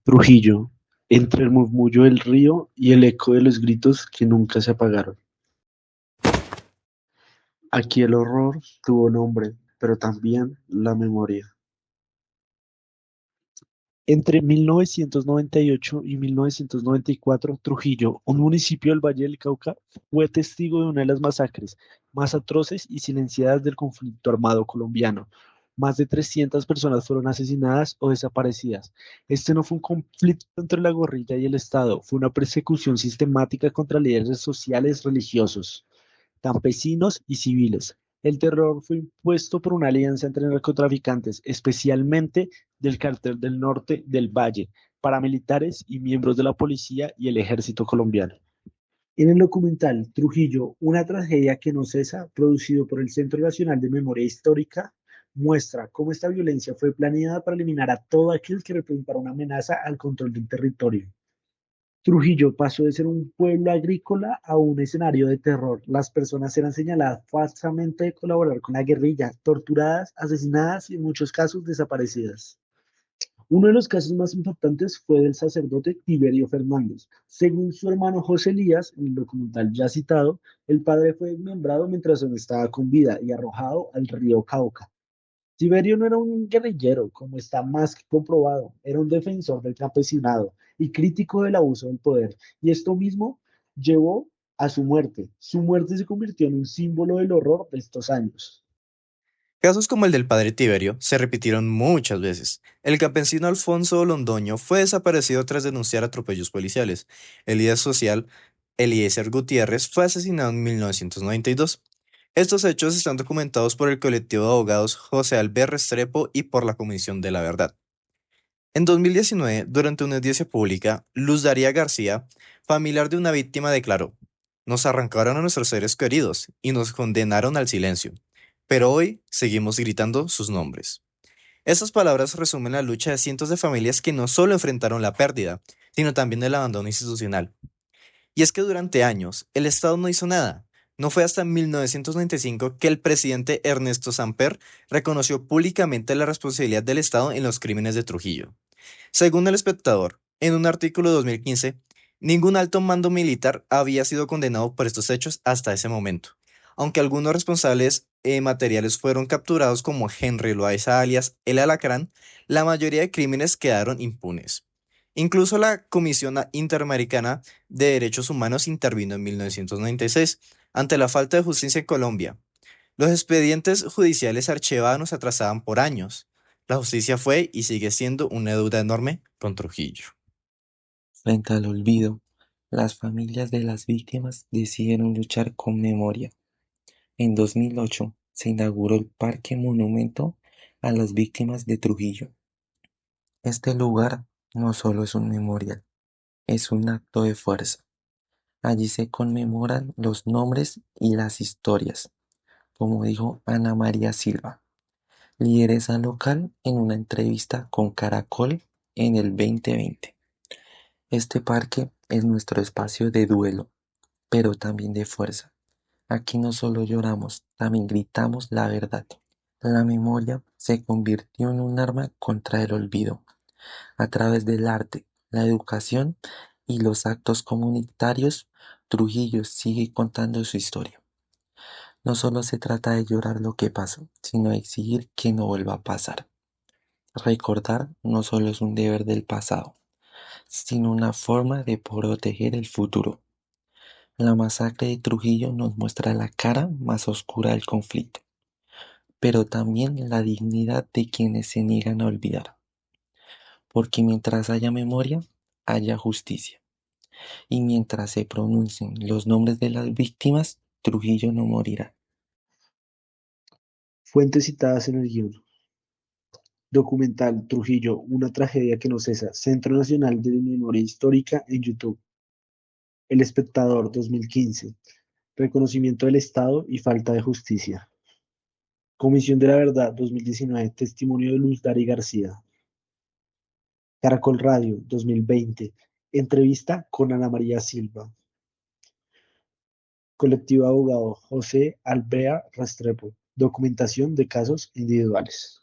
Trujillo, entre el murmullo del río y el eco de los gritos que nunca se apagaron. Aquí el horror tuvo nombre, pero también la memoria. Entre 1998 y 1994, Trujillo, un municipio del Valle del Cauca, fue testigo de una de las masacres más atroces y silenciadas del conflicto armado colombiano. Más de 300 personas fueron asesinadas o desaparecidas. Este no fue un conflicto entre la guerrilla y el Estado, fue una persecución sistemática contra líderes sociales religiosos, campesinos y civiles. El terror fue impuesto por una alianza entre narcotraficantes, especialmente del Cártel del Norte del Valle, paramilitares y miembros de la policía y el ejército colombiano. En el documental Trujillo, una tragedia que no cesa, producido por el Centro Nacional de Memoria Histórica, muestra cómo esta violencia fue planeada para eliminar a todo aquel que representara una amenaza al control del territorio. Trujillo pasó de ser un pueblo agrícola a un escenario de terror. Las personas eran señaladas falsamente de colaborar con la guerrilla, torturadas, asesinadas y en muchos casos desaparecidas. Uno de los casos más impactantes fue del sacerdote Tiberio Fernández. Según su hermano José Elías, en el documental ya citado, el padre fue desmembrado mientras aún estaba con vida y arrojado al río Cauca. Tiberio no era un guerrillero, como está más que comprobado, era un defensor del campesinado y crítico del abuso del poder, y esto mismo llevó a su muerte. Su muerte se convirtió en un símbolo del horror de estos años. Casos como el del padre Tiberio se repitieron muchas veces. El campesino Alfonso Londoño fue desaparecido tras denunciar atropellos policiales. El líder social Eliezer Gutiérrez fue asesinado en 1992. Estos hechos están documentados por el colectivo de abogados José Albert Restrepo y por la Comisión de la Verdad. En 2019, durante una audiencia pública, Luz Daría García, familiar de una víctima, declaró: "Nos arrancaron a nuestros seres queridos y nos condenaron al silencio, pero hoy seguimos gritando sus nombres". Estas palabras resumen la lucha de cientos de familias que no solo enfrentaron la pérdida, sino también el abandono institucional. Y es que durante años el Estado no hizo nada. No fue hasta 1995 que el presidente Ernesto Samper reconoció públicamente la responsabilidad del Estado en los crímenes de Trujillo. Según El Espectador, en un artículo de 2015, ningún alto mando militar había sido condenado por estos hechos hasta ese momento, aunque algunos responsables materiales fueron capturados como Henry Loaiza alias El Alacrán. La mayoría de crímenes quedaron impunes. Incluso la Comisión Interamericana de Derechos Humanos intervino en 1996 ante la falta de justicia en Colombia. Los expedientes judiciales archivados se atrasaban por años. La justicia fue y sigue siendo una deuda enorme con Trujillo. Frente al olvido, las familias de las víctimas decidieron luchar con memoria. En 2008 se inauguró el Parque Monumento a las Víctimas de Trujillo. Este lugar no solo es un memorial, es un acto de fuerza. Allí se conmemoran los nombres y las historias, como dijo Ana María Silva, lideresa local en una entrevista con Caracol en el 2020. Este parque es nuestro espacio de duelo, pero también de fuerza. Aquí no solo lloramos, también gritamos la verdad. La memoria se convirtió en un arma contra el olvido. A través del arte, la educación y los actos comunitarios, Trujillo sigue contando su historia. No solo se trata de llorar lo que pasó, sino de exigir que no vuelva a pasar. Recordar no solo es un deber del pasado, sino una forma de proteger el futuro. La masacre de Trujillo nos muestra la cara más oscura del conflicto, pero también la dignidad de quienes se niegan a olvidar. Porque mientras haya memoria, haya justicia. Y mientras se pronuncien los nombres de las víctimas, Trujillo no morirá. Fuentes citadas en el guión. Documental Trujillo, una tragedia que no cesa. Centro Nacional de Memoria Histórica en YouTube. El Espectador 2015. Reconocimiento del Estado y falta de justicia. Comisión de la Verdad 2019. Testimonio de Luz Dari García. Caracol Radio 2020. Entrevista con Ana María Silva. Colectivo de abogado José Alvea Restrepo. Documentación de casos individuales.